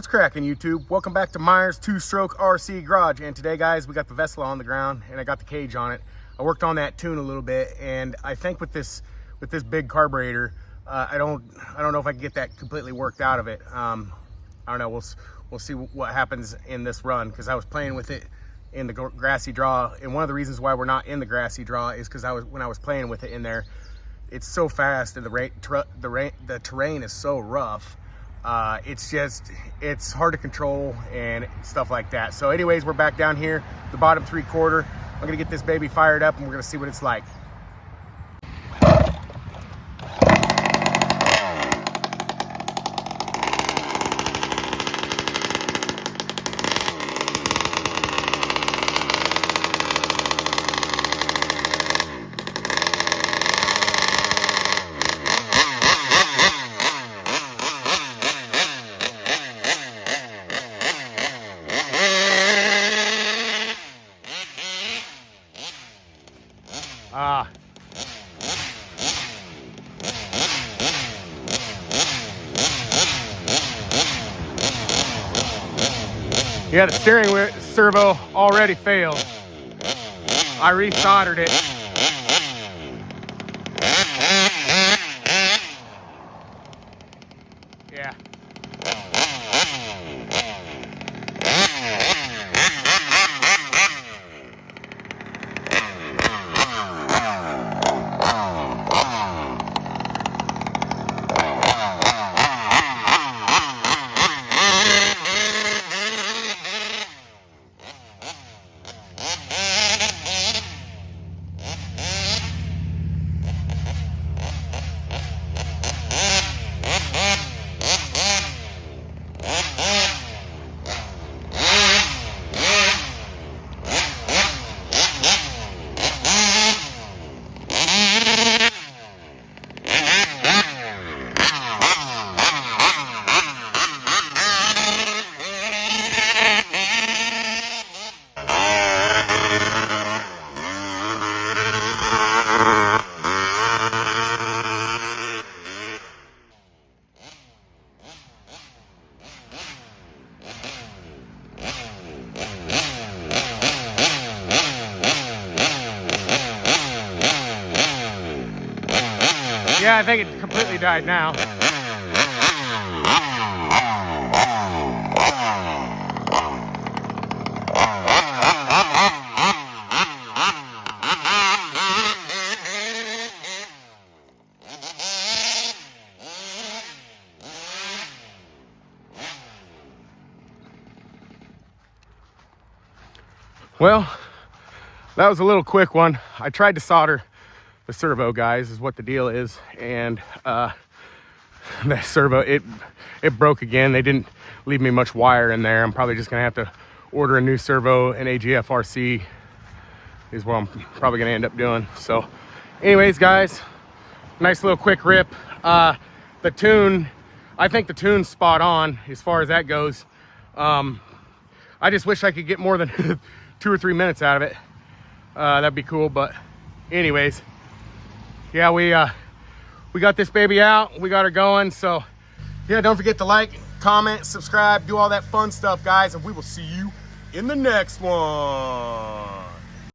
What's cracking, YouTube? Welcome back to Myers two-stroke RC Garage. And today, guys, we got the vessel on the ground and I got the cage on it. I worked on that tune a little bit, and I think with this big carburetor, I don't know if I can get that completely worked out of it. I don't know. We'll see what happens in this run, because I was playing with it in the grassy draw, and one of the reasons why we're not in the grassy draw is because when I was playing with it in there, it's so fast and the terrain is so rough. It's hard to control and stuff like that. So anyways, we're back down here, the bottom 3/4. I'm gonna get this baby fired up and we're gonna see what it's like. Yeah, the steering servo already failed. I resoldered it. Yeah. Yeah, I think it completely died now. Well, that was a little quick one. I tried to solder the servo, guys, is what the deal is, and the servo, it broke again. They didn't leave me much wire in there. I'm probably just gonna have to order a new servo, and AGF RC is what I'm probably gonna end up doing. So anyways, guys, nice little quick rip. The tune, I think the tune's spot on as far as that goes. I just wish I could get more than 2 or 3 minutes out of it. That'd be cool. But anyways, yeah, we got this baby out, we got her going. So yeah, don't forget to like, comment, subscribe, do all that fun stuff, guys, and we will see you in the next one.